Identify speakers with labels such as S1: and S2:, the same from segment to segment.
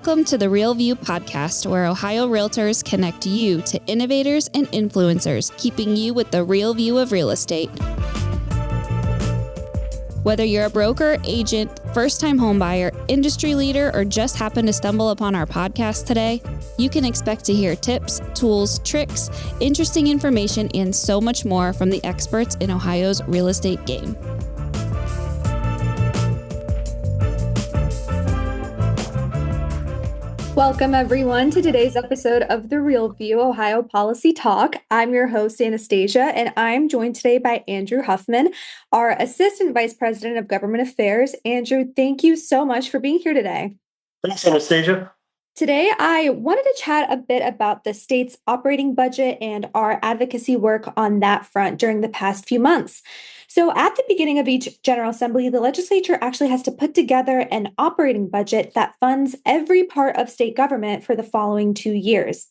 S1: Welcome to the Real View podcast, where Ohio Realtors connect you to innovators and influencers, keeping you with the real view of real estate. Whether you're a broker, agent, first-time homebuyer, industry leader, or just happen to stumble upon our podcast today, you can expect to hear tips, tools, tricks, interesting information, and so much more from the experts in Ohio's real estate game.
S2: Welcome, everyone, to today's episode of the Real View Ohio Policy Talk. I'm your host, Anastasia, and I'm joined today by Andrew Huffman, our Assistant Vice President of Government Affairs. Andrew, thank you so much for being here today.
S3: Thanks, Anastasia. Today,
S2: I wanted to chat a bit about the state's operating budget and our advocacy work on that front during the past few months. So at the beginning of each General Assembly, the legislature actually has to put together an operating budget that funds every part of state government for the following 2 years.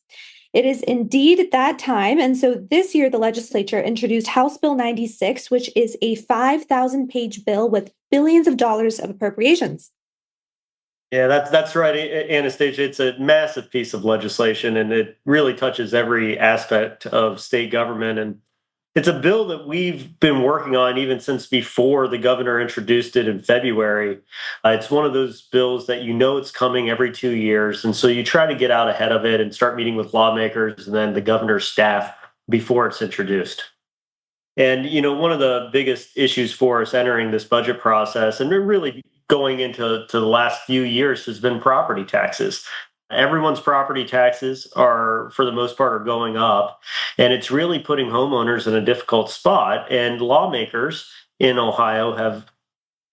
S2: It is indeed that time. And so this year, the legislature introduced House Bill 96, which is a 5,000-page bill with billions of dollars of appropriations.
S3: Yeah, that's right, Anastasia. It's a massive piece of legislation, and it really touches every aspect of state government. And it's a bill that we've been working on even since before the governor introduced it in February. It's one of those bills that it's coming every 2 years. And so you try to get out ahead of it and start meeting with lawmakers and then the governor's staff before it's introduced. And, one of the biggest issues for us entering this budget process, and really going into the last few years, has been property taxes. Everyone's property taxes are, for the most part, are going up, and it's really putting homeowners in a difficult spot. And lawmakers in Ohio have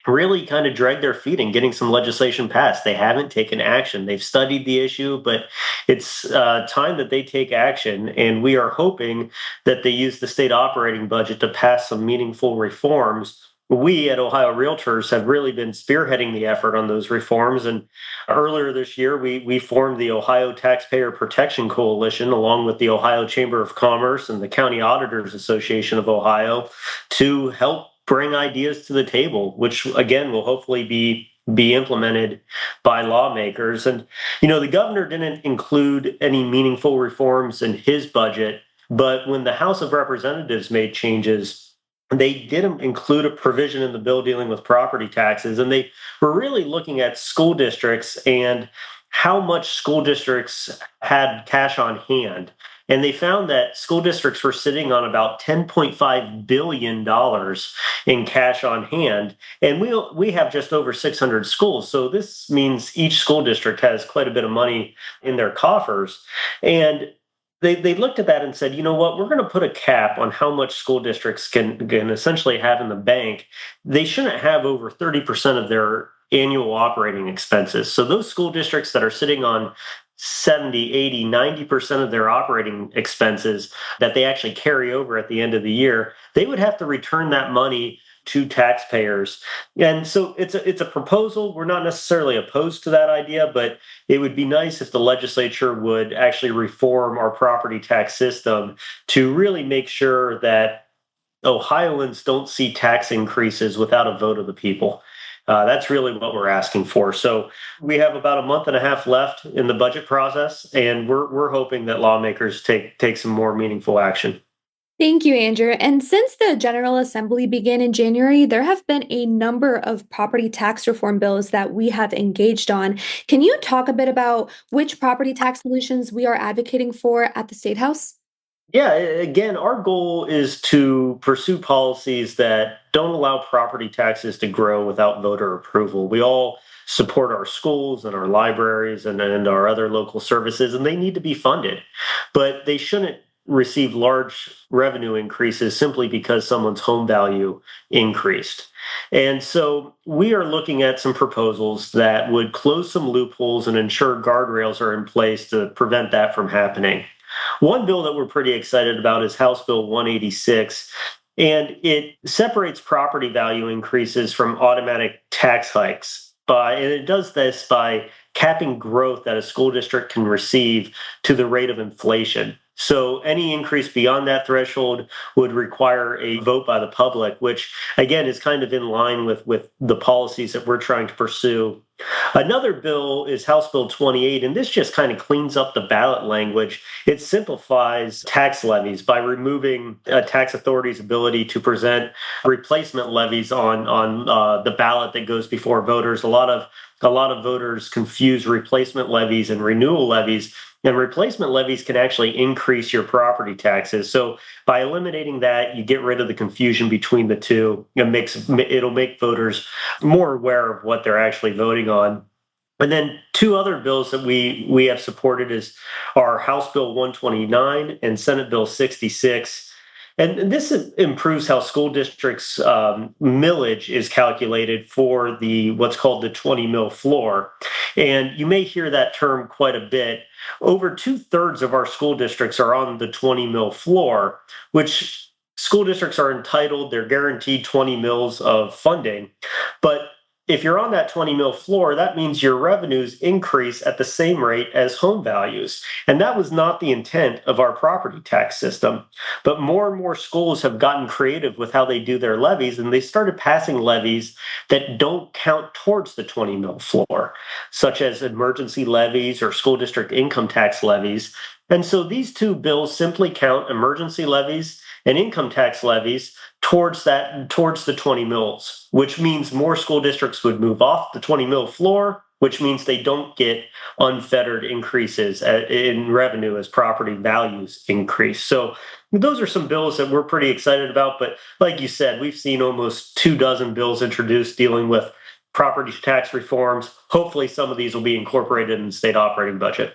S3: really kind of dragged their feet in getting some legislation passed. They haven't taken action. They've studied the issue, but it's time that they take action. And we are hoping that they use the state operating budget to pass some meaningful reforms. We at Ohio Realtors have really been spearheading the effort on those reforms. And earlier this year, we formed the Ohio Taxpayer Protection Coalition, along with the Ohio Chamber of Commerce and the County Auditors Association of Ohio, to help bring ideas to the table, which again will hopefully be implemented by lawmakers. And the governor didn't include any meaningful reforms in his budget, but when the House of Representatives made changes, they did include a provision in the bill dealing with property taxes, and they were really looking at school districts and how much school districts had cash on hand. And they found that school districts were sitting on about $10.5 billion in cash on hand. And we have just over 600 schools. So this means each school district has quite a bit of money in their coffers. And they looked at that and said, we're going to put a cap on how much school districts can essentially have in the bank. They shouldn't have over 30% of their annual operating expenses. So those school districts that are sitting on 70, 80, 90% of their operating expenses that they actually carry over at the end of the year, they would have to return that money to taxpayers. And so it's a proposal. We're not necessarily opposed to that idea, but it would be nice if the legislature would actually reform our property tax system to really make sure that Ohioans don't see tax increases without a vote of the people. That's really what we're asking for. So we have about a month and a half left in the budget process, and we're hoping that lawmakers take some more meaningful action.
S2: Thank you, Andrew. And since the General Assembly began in January, there have been a number of property tax reform bills that we have engaged on. Can you talk a bit about which property tax solutions we are advocating for at the State House?
S3: Yeah, again, our goal is to pursue policies that don't allow property taxes to grow without voter approval. We all support our schools and our libraries and our other local services, and they need to be funded. But they shouldn't receive large revenue increases simply because someone's home value increased. And so we are looking at some proposals that would close some loopholes and ensure guardrails are in place to prevent that from happening. One bill that we're pretty excited about is House Bill 186, and it separates property value increases from automatic tax hikes. And it does this by capping growth that a school district can receive to the rate of inflation. So any increase beyond that threshold would require a vote by the public, which again is kind of in line with the policies that we're trying to pursue Another bill is House Bill 28, and this just kind of cleans up the ballot language. It simplifies tax levies by removing a tax authority's ability to present replacement levies on the ballot that goes before voters. A lot of voters confuse replacement levies and renewal levies, and replacement levies can actually increase your property taxes. So by eliminating that, you get rid of the confusion between the two. It'll make voters more aware of what they're actually voting on. And then two other bills that we have supported are House Bill 129 and Senate Bill 66. And this improves how school districts' millage is calculated for what's called the 20 mil floor. And you may hear that term quite a bit. Over 2/3 of our school districts are on the 20 mil floor, which school districts are entitled, they're guaranteed 20 mils of funding. But if you're on that 20 mil floor, that means your revenues increase at the same rate as home values. And that was not the intent of our property tax system. But more and more schools have gotten creative with how they do their levies, and they started passing levies that don't count towards the 20 mil floor, such as emergency levies or school district income tax levies. And so these two bills simply count emergency levies and income tax levies towards the 20 mils, which means more school districts would move off the 20 mil floor, which means they don't get unfettered increases in revenue as property values increase. So those are some bills that we're pretty excited about. But like you said, we've seen almost 24 bills introduced dealing with property tax reforms. Hopefully some of these will be incorporated in the state operating budget.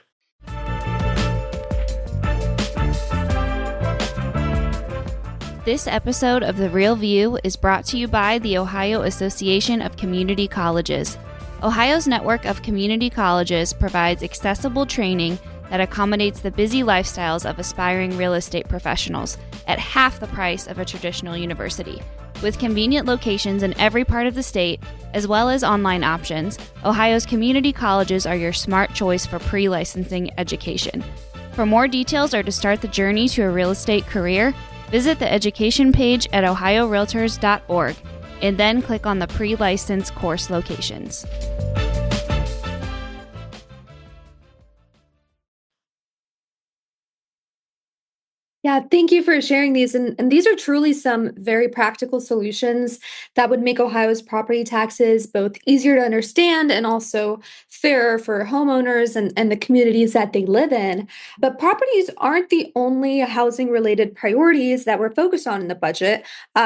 S1: This episode of The Real View is brought to you by the Ohio Association of Community Colleges. Ohio's network of community colleges provides accessible training that accommodates the busy lifestyles of aspiring real estate professionals at half the price of a traditional university. With convenient locations in every part of the state, as well as online options, Ohio's community colleges are your smart choice for pre-licensing education. For more details or to start the journey to a real estate career, visit the education page at ohiorealtors.org and then click on the pre-license course locations.
S2: Yeah, thank you for sharing these. And these are truly some very practical solutions that would make Ohio's property taxes both easier to understand and also fairer for homeowners and the communities that they live in. But properties aren't the only housing related priorities that we're focused on in the budget.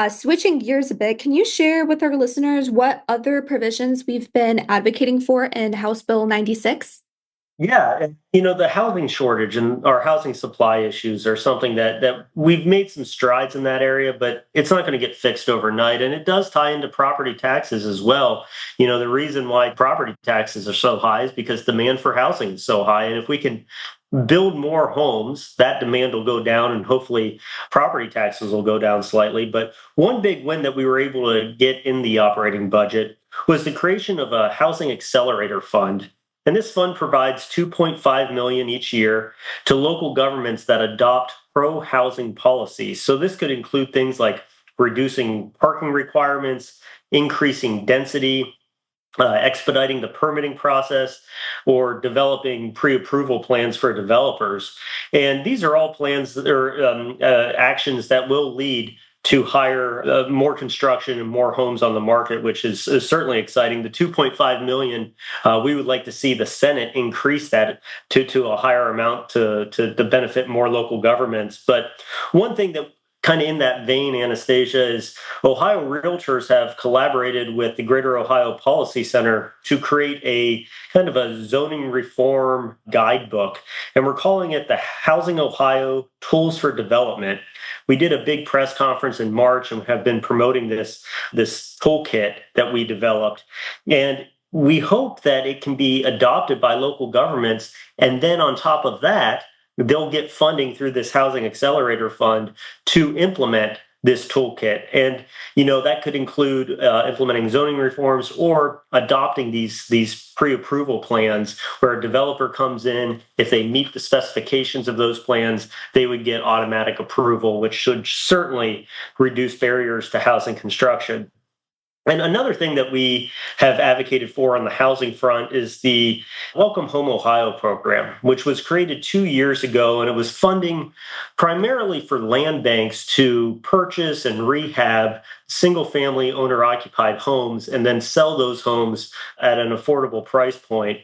S2: Switching gears a bit, can you share with our listeners what other provisions we've been advocating for in House Bill 96?
S3: Yeah, and the housing shortage and our housing supply issues are something that we've made some strides in that area, but it's not going to get fixed overnight. And it does tie into property taxes as well. The reason why property taxes are so high is because demand for housing is so high. And if we can build more homes, that demand will go down and hopefully property taxes will go down slightly. But one big win that we were able to get in the operating budget was the creation of a Housing Accelerator Fund. And this fund provides $2.5 million each year to local governments that adopt pro-housing policies. So this could include things like reducing parking requirements, increasing density, expediting the permitting process, or developing pre-approval plans for developers. And these are all plans that are actions that will lead to higher, more construction and more homes on the market, which is certainly exciting. The 2.5 million, we would like to see the Senate increase that to a higher amount to benefit more local governments. But one thing that kind of in that vein, Anastasia, is Ohio Realtors have collaborated with the Greater Ohio Policy Center to create a kind of a zoning reform guidebook. And we're calling it the Housing Ohio Tools for Development. We did a big press conference in March and have been promoting this toolkit that we developed. And we hope that it can be adopted by local governments. And then on top of that, they'll get funding through this Housing Accelerator Fund to implement this toolkit. And, that could include implementing zoning reforms or adopting these pre-approval plans where a developer comes in. If they meet the specifications of those plans, they would get automatic approval, which should certainly reduce barriers to housing construction. And another thing that we have advocated for on the housing front is the Welcome Home Ohio program, which was created 2 years ago, and it was funding primarily for land banks to purchase and rehab single family owner occupied homes and then sell those homes at an affordable price point.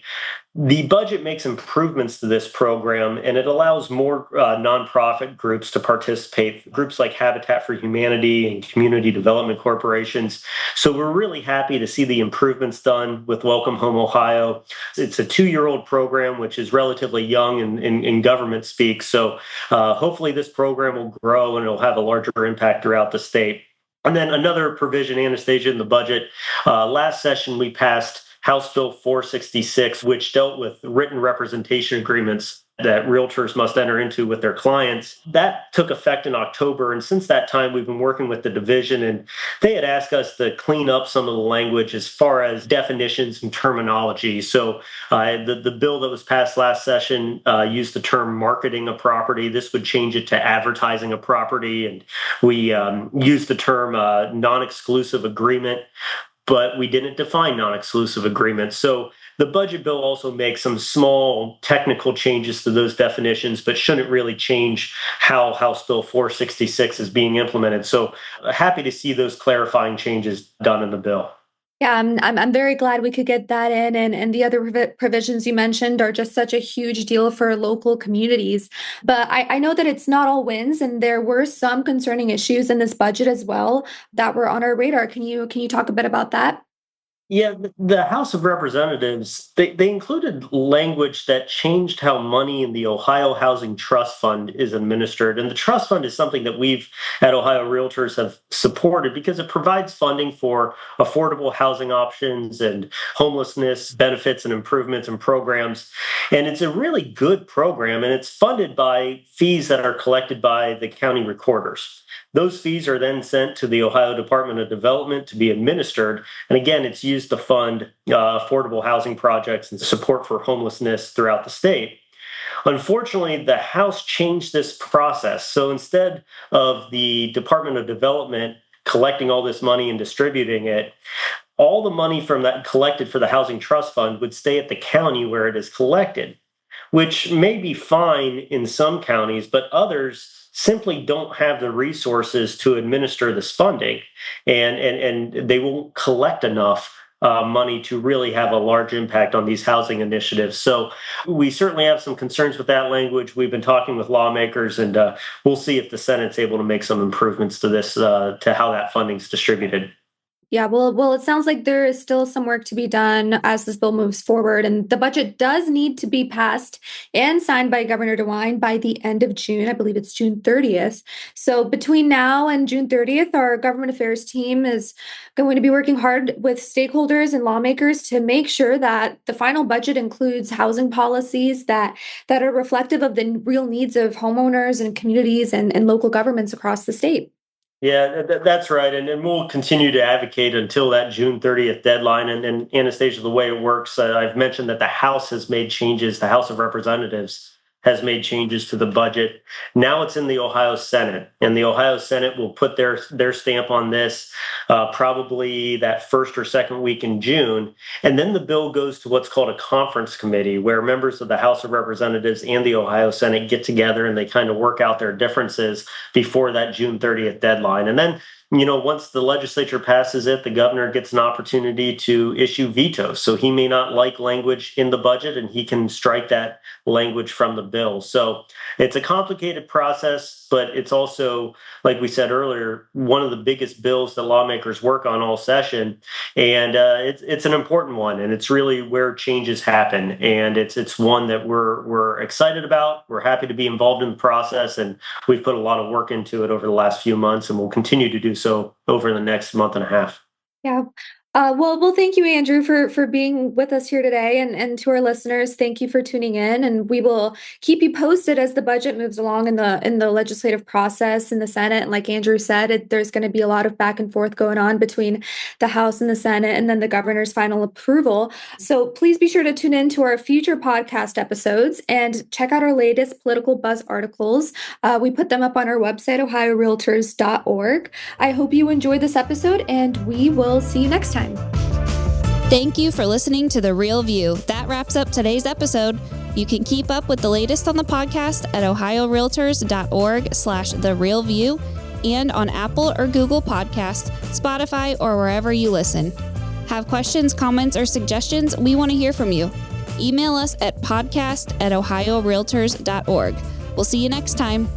S3: The budget makes improvements to this program, and it allows more nonprofit groups to participate, groups like Habitat for Humanity and community development corporations. So we're really happy to see the improvements done with Welcome Home Ohio. It's a 2-year-old program, which is relatively young in government speak. So hopefully this program will grow and it'll have a larger impact throughout the state. And then another provision, Anastasia, in the budget. Last session, we passed House Bill 466, which dealt with written representation agreements that realtors must enter into with their clients. That took effect in October. And since that time, we've been working with the division, and they had asked us to clean up some of the language as far as definitions and terminology. So the bill that was passed last session used the term marketing a property. This would change it to advertising a property. And we used the term non-exclusive agreement, but we didn't define non-exclusive agreements. So the budget bill also makes some small technical changes to those definitions, but shouldn't really change how House Bill 466 is being implemented. So happy to see those clarifying changes done in the bill.
S2: Yeah, I'm very glad we could get that in, and the other provisions you mentioned are just such a huge deal for local communities. But I know that it's not all wins, and there were some concerning issues in this budget as well that were on our radar. Can you talk a bit about that?
S3: Yeah, the House of Representatives, they included language that changed how money in the Ohio Housing Trust Fund is administered. And the trust fund is something that we've at Ohio Realtors have supported because it provides funding for affordable housing options and homelessness benefits and improvements and programs. And it's a really good program, and it's funded by fees that are collected by the county recorders. Those fees are then sent to the Ohio Department of Development to be administered. And again, it's used to fund affordable housing projects and support for homelessness throughout the state. Unfortunately, the House changed this process. So instead of the Department of Development collecting all this money and distributing it, all the money from that collected for the Housing Trust Fund would stay at the county where it is collected, which may be fine in some counties, but others simply don't have the resources to administer this funding, and they won't collect enough money to really have a large impact on these housing initiatives. So we certainly have some concerns with that language. We've been talking with lawmakers, and we'll see if the Senate's able to make some improvements to this, to how that funding's distributed.
S2: Yeah, well, it sounds like there is still some work to be done as this bill moves forward, and the budget does need to be passed and signed by Governor DeWine by the end of June. I believe it's June 30th. So between now and June 30th, our government affairs team is going to be working hard with stakeholders and lawmakers to make sure that the final budget includes housing policies that are reflective of the real needs of homeowners and communities and local governments across the state.
S3: Yeah, that's right. And we'll continue to advocate until that June 30th deadline. And Anastasia, the way it works, I've mentioned that the House has made changes, the House of Representatives has made changes to the budget. Now it's in the Ohio Senate, and the Ohio Senate will put their stamp on this probably that first or second week in June. And then the bill goes to what's called a conference committee, where members of the House of Representatives and the Ohio Senate get together and they kind of work out their differences before that June 30th deadline. And then once the legislature passes it, the governor gets an opportunity to issue vetoes. So he may not like language in the budget, and he can strike that language from the bill. So it's a complicated process, but it's also, like we said earlier, one of the biggest bills that lawmakers work on all session. And it's an important one, and it's really where changes happen. And it's one that we're excited about. We're happy to be involved in the process, and we've put a lot of work into it over the last few months, and we'll continue to do so over the next month and a half.
S2: Yeah. Well, thank you, Andrew, for being with us here today, and to our listeners, thank you for tuning in. And we will keep you posted as the budget moves along in the legislative process in the Senate. And like Andrew said, there's going to be a lot of back and forth going on between the House and the Senate, and then the governor's final approval. So please be sure to tune in to our future podcast episodes and check out our latest political buzz articles. We put them up on our website, ohiorealtors.org. I hope you enjoyed this episode, and we will see you next time.
S1: Thank you for listening to The Real View. That wraps up today's episode. You can keep up with the latest on the podcast at ohiorealtors.org/The Real View and on Apple or Google Podcasts, Spotify, or wherever you listen. Have questions, comments, or suggestions? We want to hear from you. Email us at podcast@ohiorealtors.org. We'll see you next time.